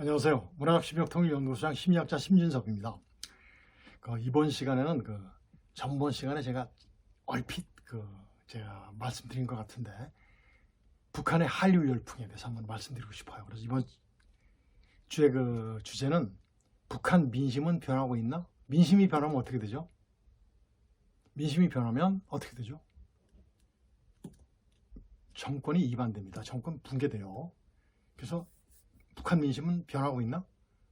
안녕하세요. 문화학심리학통일연구소장 심리학자 심진섭입니다. 이번 시간에는 전번 시간에 제가 얼핏 제가 말씀드린 것 같은데 북한의 한류 열풍에 대해서 한번 말씀드리고 싶어요. 그래서 이번 주의 주제는 북한 민심은 변하고 있나? 민심이 변하면 어떻게 되죠? 민심이 변하면 어떻게 되죠? 정권이 이반됩니다. 정권 붕괴돼요. 그래서 북한 민심은 변하고 있나?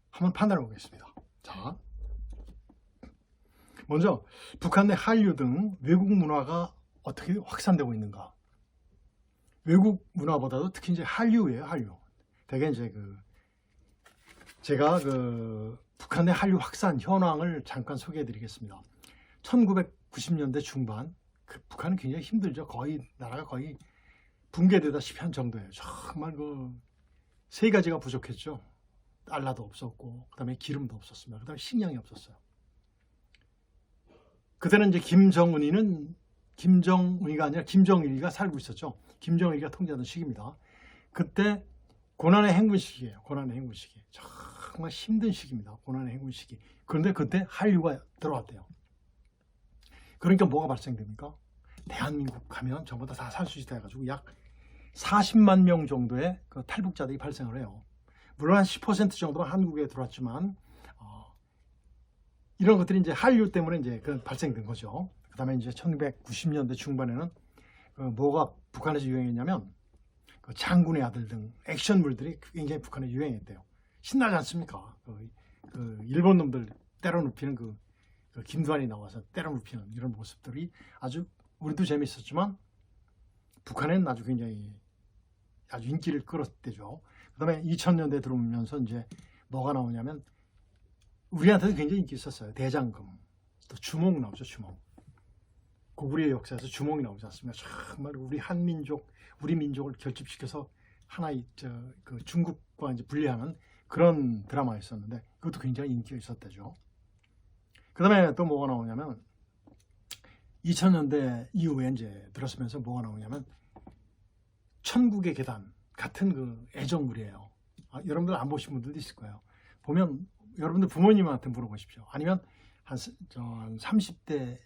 한번 판단해 보겠습니다. 자, 먼저 북한 내 한류 등 외국 문화가 어떻게 확산되고 있는가? 외국 문화보다도 특히 이제 한류예요, 한류. 대개 이제 제가 북한 내 한류 확산 현황을 잠깐 소개해 드리겠습니다. 1990년대 중반, 북한은 굉장히 힘들죠. 나라가 거의 붕괴되다시피 한 정도예요. 정말 세 가지가 부족했죠. 달러도 없었고, 그 다음에 기름도 없었습니다. 그 다음에 식량이 없었어요. 그때는 이제 김정은이가 아니라 김정일이가 살고 있었죠. 김정일이가 통제하던 시기입니다. 그때 고난의 행군 시기예요. 고난의 행군 시기. 정말 힘든 시기입니다. 고난의 행군 시기. 그런데 그때 한류가 들어왔대요. 그러니까 뭐가 발생됩니까? 대한민국 가면 전부 다 살 수 있다 해가지고 약 40만 명 정도의 탈북자들이 발생을 해요. 물론 한 10% 정도가 한국에 들어왔지만 이런 것들이 이제 한류 때문에 이제 발생된 거죠. 그다음에 이제 1990년대 중반에는 뭐가 북한에서 유행했냐면 장군의 아들 등 액션물들이 굉장히 북한에 유행했대요. 신나지 않습니까? 일본 놈들 때려눕히는 김두한이 나와서 때려눕히는 이런 모습들이 아주 우리도 재밌었지만 북한에는 아주 굉장히 아주 인기를 끌었대죠. 그 다음에 2000년대 들어오면서 이제 뭐가 나오냐면 우리한테도 굉장히 인기 있었어요. 대장금, 또 주몽 나오죠. 주몽. 우리의 역사에서 주몽이 나오지 않습니까? 정말 우리 한민족, 우리 민족을 결집시켜서 하나의 중국과 이제 분리하는 그런 드라마였었는데 그것도 굉장히 인기가 있었대죠. 그 다음에 또 뭐가 나오냐면 2000년대 이후에 이제 들었으면서 뭐가 나오냐면 천국의 계단 같은 애정물이에요. 여러분들 안 보신 분들도 있을 거예요. 보면 여러분들 부모님한테 물어보십시오. 아니면 한 30대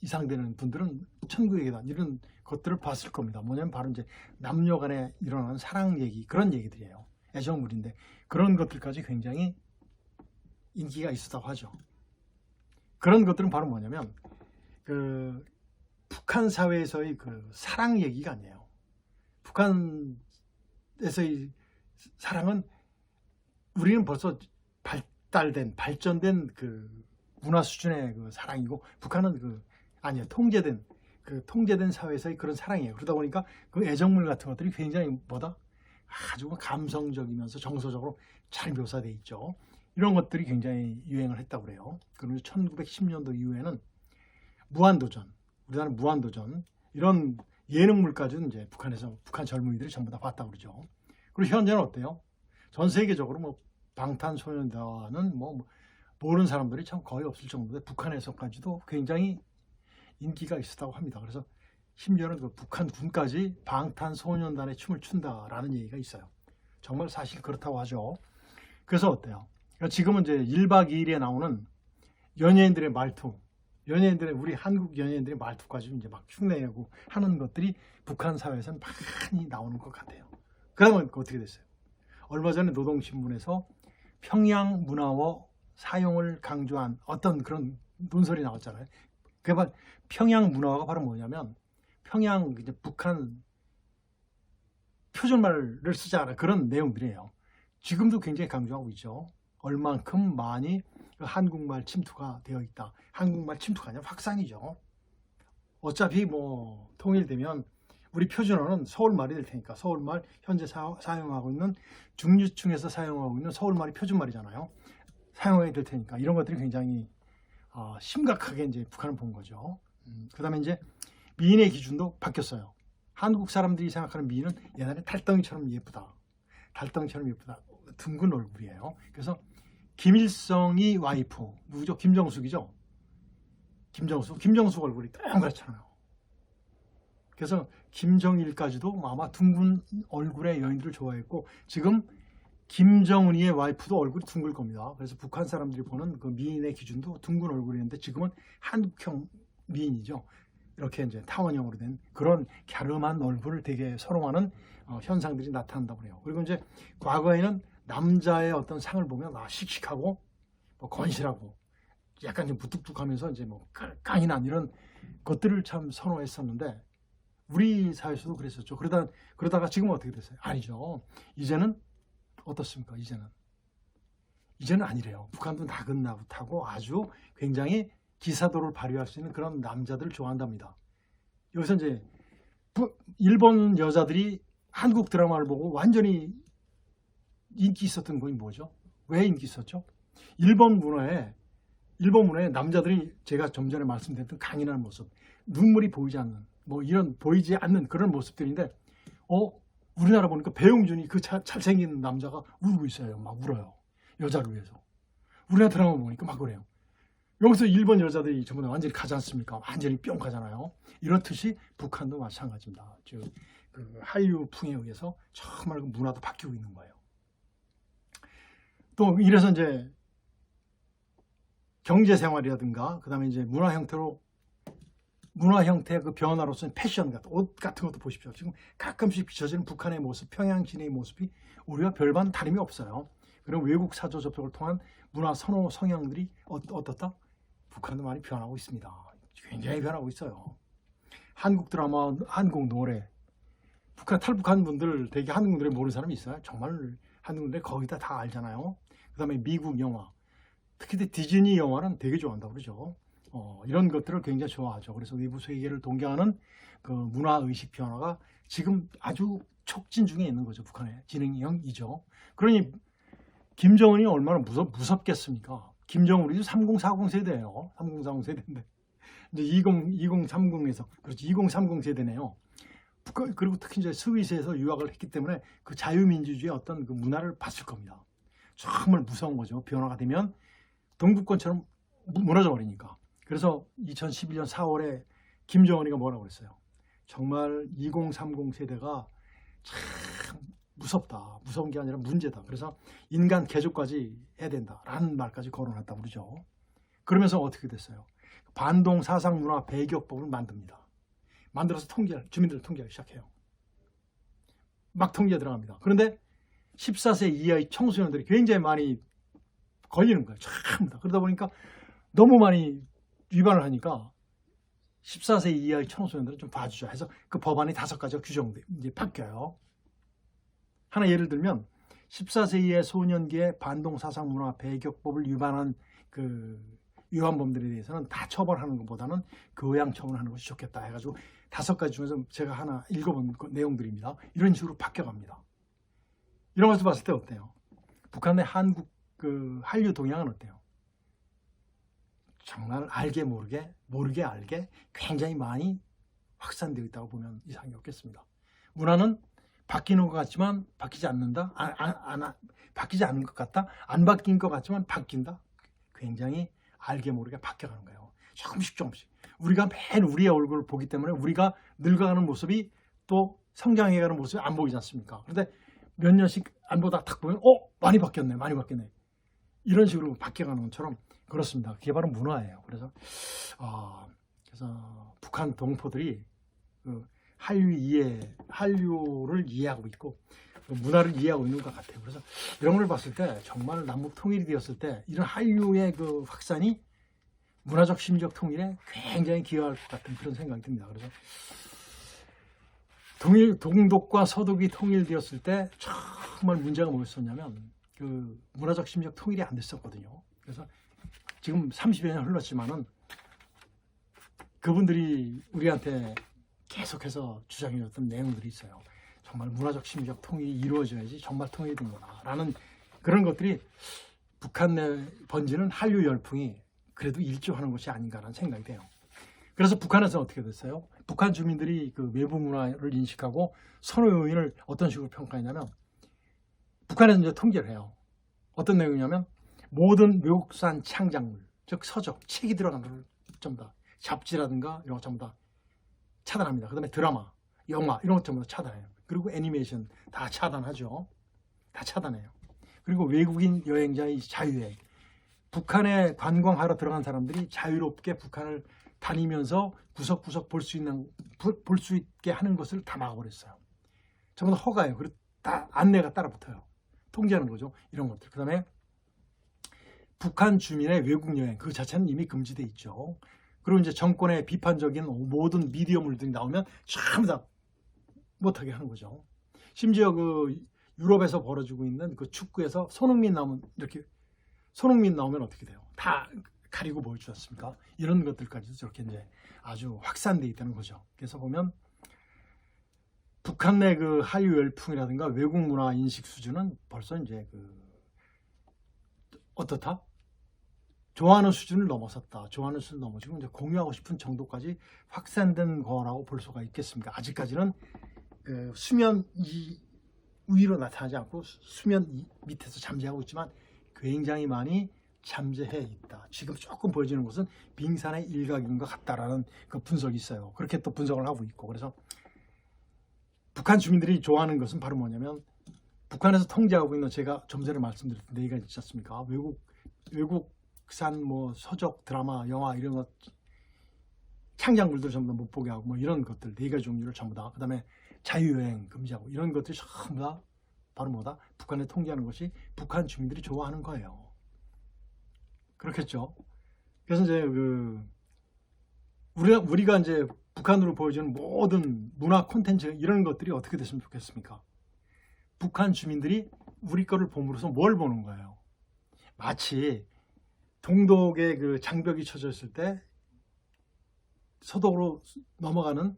이상 되는 분들은 천국의 계단 이런 것들을 봤을 겁니다. 뭐냐면 바로 이제 남녀 간에 일어나는 사랑 얘기, 그런 얘기들이에요. 애정물인데 그런 것들까지 굉장히 인기가 있었다고 하죠. 그런 것들은 바로 뭐냐면 북한 사회에서의 사랑 얘기가 아니에요. 북한에서의 사랑은 우리는 벌써 발전된 문화 수준의 사랑이고 북한은 아니에요. 통제된 사회에서의 그런 사랑이에요. 그러다 보니까 애정물 같은 것들이 굉장히 아주 감성적이면서 정서적으로 잘 묘사되어 있죠. 이런 것들이 굉장히 유행을 했다고 그래요. 그러면서 1910년도 이후에는 무한도전, 우리나라 무한도전 이런 예능물까지는 이제 북한 젊은이들이 전부 다 봤다고 그러죠. 그리고 현재는 어때요? 전 세계적으로 방탄소년단은 모르는 사람들이 참 거의 없을 정도인데 북한에서까지도 굉장히 인기가 있었다고 합니다. 그래서 심지어는 북한 군까지 방탄소년단의 춤을 춘다라는 얘기가 있어요. 정말 사실 그렇다고 하죠. 그래서 어때요? 그러니까 지금은 이제 1박 2일에 나오는 연예인들의 말투, 우리 한국 연예인들의 말투까지 이제 막 흉내내고 하는 것들이 북한 사회에서는 많이 나오는 것 같아요. 그러면 어떻게 됐어요? 얼마 전에 노동신문에서 평양 문화어 사용을 강조한 어떤 그런 논설이 나왔잖아요. 그게 평양 문화어가 바로 뭐냐면 이제 북한 표준말을 쓰자 그런 내용들이에요. 지금도 굉장히 강조하고 있죠. 얼만큼 많이 한국말 침투가 되어 있다. 한국말 침투가 아니라 확산이죠. 어차피 통일되면 우리 표준어는 서울말이 될 테니까 서울말 현재 사용하고 있는 중류층에서 사용하고 있는 서울말이 표준말이잖아요. 사용하게 될 테니까 이런 것들이 굉장히 심각하게 이제 북한을 본 거죠. 그다음에 이제 미인의 기준도 바뀌었어요. 한국 사람들이 생각하는 미인은 옛날에 달덩이처럼 예쁘다. 둥근 얼굴이에요. 그래서 김일성이 와이프 누구죠? 김정숙이죠. 김정숙 얼굴이 동그랗잖아요. 그래서 김정일까지도 아마 둥근 얼굴의 여인들을 좋아했고 지금 김정은이의 와이프도 얼굴이 둥글 겁니다. 그래서 북한 사람들이 보는 그 미인의 기준도 둥근 얼굴이었는데 지금은 한국형 미인이죠. 이렇게 이제 타원형으로 된 그런 갸름한 얼굴을 되게 선호하는 현상들이 나타난다고 해요. 그리고 이제 과거에는 남자의 어떤 상을 보면 씩씩하고 뭐 건실하고 약간 좀 무뚝뚝하면서 이제 뭐 깡이난 이런 것들을 참 선호했었는데 우리 사회에서도 그랬었죠. 그러다가 지금은 어떻게 됐어요? 아니죠. 이제는 어떻습니까? 이제는 아니래요. 북한도 나긋나긋하고 아주 굉장히 기사도를 발휘할 수 있는 그런 남자들을 좋아한답니다. 여기서 이제 일본 여자들이 한국 드라마를 보고 완전히 인기 있었던 건 뭐죠? 왜 인기 있었죠? 일본 문화에 남자들이 제가 좀 전에 말씀드렸던 강인한 모습, 눈물이 보이지 않는 뭐 이런 보이지 않는 그런 모습들인데 우리나라 보니까 배용준이 그 잘생긴 남자가 울고 있어요. 막 울어요. 여자를 위해서. 우리나라 드라마 보니까 막 그래요. 여기서 일본 여자들이 전부 다 완전히 가지 않습니까? 완전히 뿅 가잖아요. 이렇듯이 북한도 마찬가지입니다. 즉 그 한류풍에 의해서 정말 그 문화도 바뀌고 있는 거예요. 또 이래서 이제 경제 생활이라든가 그다음에 이제 문화 형태의 그 변화로서는 패션 같은 옷 같은 것도 보십시오. 지금 가끔씩 비춰지는 북한의 모습, 평양 시내의 모습이 우리와 별반 다름이 없어요. 그리고 외국 사조 접촉을 통한 문화 선호 성향들이 어떻다? 북한도 많이 변하고 있습니다. 굉장히 변하고 있어요. 한국 드라마, 한국 노래, 탈북한 분들 되게 한국 노래 모르는 사람이 있어요. 정말 한국 노래 거의 다 알잖아요. 그 다음에 미국 영화, 특히 디즈니 영화는 되게 좋아한다고 그러죠. 이런 것들을 굉장히 좋아하죠. 그래서 외부 세계를 동경하는 그 문화의식 변화가 지금 아주 촉진 중에 있는 거죠. 북한의 진행형이죠. 그러니 김정은이 얼마나 무섭겠습니까? 김정은이 3040 세대예요. 3040 세대인데 이제 2030에서 그렇지 2030 세대네요. 그리고 특히 이제 스위스에서 유학을 했기 때문에 그 자유민주주의의 어떤 그 문화를 봤을 겁니다. 정말 무서운 거죠. 변화가 되면 동북권처럼 무너져 버리니까. 그래서 2011년 4월에 김정은이가 뭐라고 그랬어요? 정말 2030 세대가 참 무섭다. 무서운 게 아니라 문제다. 그래서 인간 개조까지 해야 된다라는 말까지 거론했다고 그러죠. 그러면서 어떻게 됐어요? 반동 사상 문화 배격법을 만듭니다. 만들어서 주민들을 통제하기 시작해요. 막 통제에 들어갑니다. 그런데 14세 이하의 청소년들이 굉장히 많이 걸리는 거예요. 전부 다. 그러다 보니까 너무 많이 위반을 하니까 14세 이하의 청소년들은 좀 봐주죠. 해서 그 법안이 5가지가 규정돼 이제 바뀌어요. 하나 예를 들면 14세 이하의 소년기의 반동 사상 문화 배격법을 위반한 그 위반범들에 대해서는 다 처벌하는 것보다는 교양 처분하는 것이 좋겠다 해가지고 5가지 중에서 제가 하나 읽어본 내용들입니다. 이런 식으로 바뀌어갑니다. 이런 것을 봤을 때 어때요? 북한의 한국 그 한류 동향은 어때요? 정말 알게 모르게 알게 굉장히 많이 확산되어 있다고 보면 이상이 없겠습니다. 문화는 바뀌는 것 같지만 바뀌지 않는다. 바뀌지 않는 것 같다. 안 바뀐 것 같지만 바뀐다. 굉장히 알게 모르게 바뀌어가는 거예요. 조금씩. 우리가 매일 우리의 얼굴을 보기 때문에 우리가 늙어가는 모습이 또 성장해가는 모습이 안 보이지 않습니까? 그런데 몇 년씩 안 보다 딱 보면 많이 바뀌었네. 이런 식으로 바뀌어가는 것처럼 그렇습니다. 그게 바로 문화예요. 그래서 북한 동포들이 그 한류를 이해하고 있고 문화를 이해하고 있는 것 같아요. 그래서 이런 걸 봤을 때 정말 남북 통일이 되었을 때 이런 한류의 그 확산이 문화적 심리적 통일에 굉장히 기여할 것 같은 그런 생각이 듭니다. 그래서 동독과 서독이 통일되었을 때 정말 문제가 뭐였었냐면 그 문화적 심리적 통일이 안 됐었거든요. 그래서 지금 30여 년 흘렀지만은 그분들이 우리한테 계속해서 주장해줬던 내용들이 있어요. 정말 문화적 심리적 통일이 이루어져야지 정말 통일이 된구나 라는 그런 것들이 북한 내 번지는 한류 열풍이 그래도 일조하는 것이 아닌가라는 생각이 돼요. 그래서 북한에서는 어떻게 됐어요? 북한 주민들이 그 외부 문화를 인식하고 선호 요인을 어떤 식으로 평가했냐면 북한에서 이제 통계를 해요. 어떤 내용이냐면 모든 외국산 창작물, 즉 서적, 책이 들어간 걸 전부 다 잡지라든가 이런 거 전부 다 차단합니다. 그 다음에 드라마, 영화 이런 것 전부 다 차단해요. 그리고 애니메이션 다 차단하죠. 다 차단해요. 그리고 외국인 여행자의 자유여행. 북한에 관광하러 들어간 사람들이 자유롭게 북한을 다니면서 구석구석 볼 수 있게 하는 것을 다 막아버렸어요. 전부 다 허가예요. 그리고 다 안내가 따라 붙어요. 통제하는 거죠. 이런 것들. 그 다음에 북한 주민의 외국 여행 그 자체는 이미 금지돼 있죠. 그리고 이제 정권의 비판적인 모든 미디어물들이 나오면 전부 다 못하게 하는 거죠. 심지어 그 유럽에서 벌어지고 있는 그 축구에서 손흥민 나오면 어떻게 돼요? 다 가리고 보여주지 않습니까? 이런 것들까지도 저렇게 이제 아주 확산돼 있다는 거죠. 그래서 보면 북한 내 그 한류 열풍이라든가 외국 문화 인식 수준은 벌써 이제 어떻다? 좋아하는 수준을 넘어섰다. 좋아하는 수준을 넘어지고 이제 공유하고 싶은 정도까지 확산된 거라고 볼 수가 있겠습니까? 아직까지는 그 수면 위로 나타나지 않고 수면 밑에서 잠재하고 있지만 굉장히 많이 잠재해 있다. 지금 조금 보여지는 것은 빙산의 일각인 것 같다라는 그 분석이 있어요. 그렇게 또 분석을 하고 있고, 그래서 북한 주민들이 좋아하는 것은 바로 뭐냐면 북한에서 통제하고 있는, 제가 좀 전에 말씀드렸던 네 가지 있지 않습니까? 외국산 뭐 서적 드라마, 영화 이런 것 창작물들 전부 다 못 보게 하고 뭐 이런 것들 네 가지 종류를 전부 다, 그다음에 자유여행 금지하고 이런 것들이 전부 다 바로 뭐다? 북한을 통제하는 것이 북한 주민들이 좋아하는 거예요. 그렇겠죠. 그래서 이제 우리가 이제 북한으로 보여주는 모든 문화 콘텐츠 이런 것들이 어떻게 됐으면 좋겠습니까? 북한 주민들이 우리 거를 봄으로써 뭘 보는 거예요? 마치 동독의 그 장벽이 쳐져 있을 때 서독으로 넘어가는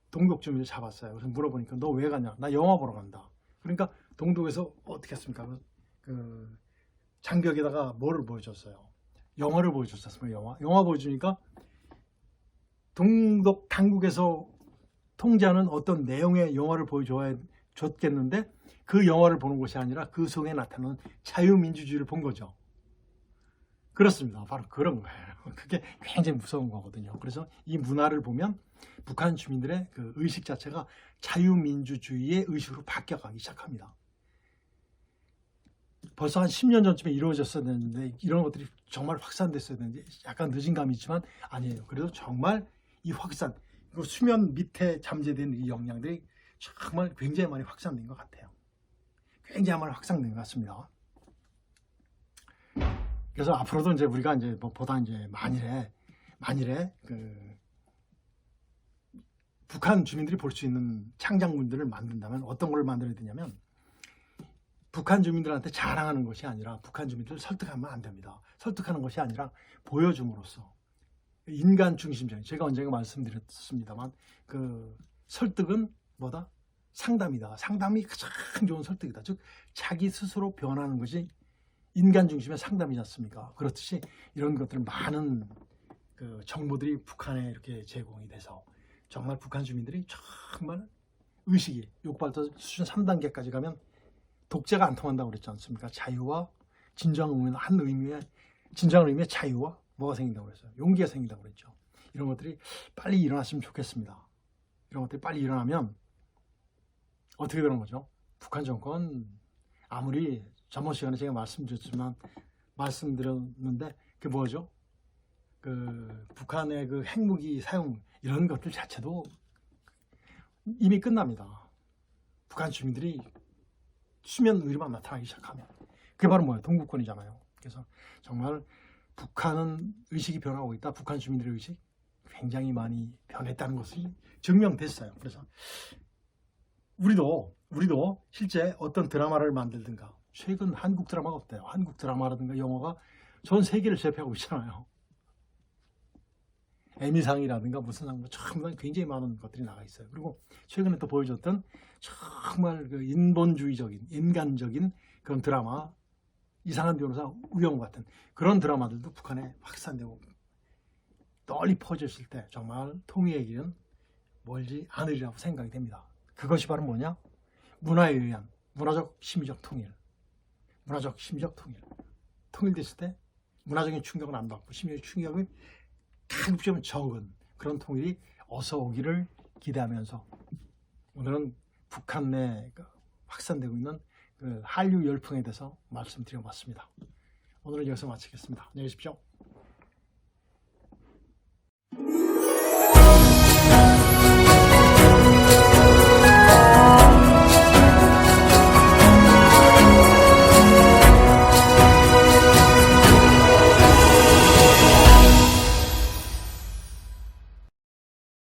동독 주민을 잡았어요. 그래서 물어보니까 너 왜 가냐? 나 영화 보러 간다. 그러니까 동독에서 어떻게 했습니까? 그 장벽에다가 뭐를 보여줬어요? 영화를 보여줬었습니다. 영화 보여주니까 동독 당국에서 통제하는 어떤 내용의 영화를 보여줘야 줬겠는데 그 영화를 보는 것이 아니라 그 속에 나타나는 자유민주주의를 본 거죠. 그렇습니다. 바로 그런 거예요. 그게 굉장히 무서운 거거든요. 그래서 이 문화를 보면 북한 주민들의 그 의식 자체가 자유민주주의의 의식으로 바뀌어가기 시작합니다. 벌써 한 10년 전쯤에 이루어졌어야 되는데 이런 것들이 정말 확산됐어야 되는데 약간 늦은 감이 있지만 아니에요. 그래도 정말 이 확산, 수면 밑에 잠재된 이 영향들이 정말 굉장히 많이 확산된 것 같아요. 굉장히 많이 확산된 것 같습니다. 그래서 앞으로도 이제 우리가 이제 보다 이제 만일에 북한 주민들이 볼 수 있는 창작물들을 만든다면 어떤 걸 만들어야 되냐면 북한 주민들한테 자랑하는 것이 아니라 북한 주민들을 설득하면 안 됩니다. 설득하는 것이 아니라 보여줌으로써 인간 중심적인, 제가 언젠가 말씀드렸습니다만 그 설득은 뭐다? 상담이다. 상담이 가장 좋은 설득이다. 즉 자기 스스로 변하는 것이 인간 중심의 상담이지 않습니까? 그렇듯이 이런 것들 많은 그 정보들이 북한에 이렇게 제공이 돼서 정말 북한 주민들이 정말 의식이 욕발도 수준 3단계까지 가면 독재가 안 통한다고 그랬지 않습니까? 자유와 진정한 의미의 자유와 뭐가 생긴다고 그랬어요? 용기가 생긴다고 그랬죠. 이런 것들이 빨리 일어났으면 좋겠습니다. 이런 것들이 빨리 일어나면 어떻게 되는 거죠? 북한 정권 아무리 저번 시간에 제가 말씀드렸는데 그게 뭐죠? 그 북한의 그 핵무기 사용 이런 것들 자체도 이미 끝납니다. 북한 주민들이 수면 위로만 나타나기 시작하면 그게 바로 뭐예요? 동북권이잖아요. 그래서 정말 북한은 의식이 변하고 있다. 북한 주민들의 의식 굉장히 많이 변했다는 것이 증명됐어요. 그래서 우리도 실제 어떤 드라마를 만들든가, 최근 한국 드라마가 어때요? 한국 드라마라든가 영화가 전 세계를 제패하고 있잖아요. 에미상이라든가 무슨 상, 정말 굉장히 많은 것들이 나가 있어요. 그리고 최근에 또 보여줬던 정말 그 인본주의적인, 인간적인 그런 드라마, 이상한 변호사 우영 같은 그런 드라마들도 북한에 확산되고 널리 퍼졌을 때 정말 통일의 길은 멀지 않으리라고 생각이 됩니다. 그것이 바로 뭐냐? 문화에 의한 문화적 심리적 통일. 문화적 심리적 통일. 통일됐을 때 문화적인 충격은 안 받고 심리적 충격은 가급적 적은 그런 통일이 어서 오기를 기대하면서 오늘은 북한 내 확산되고 있는 그 한류 열풍에 대해서 말씀드려봤습니다. 오늘은 여기서 마치겠습니다. 안녕히 계십시오.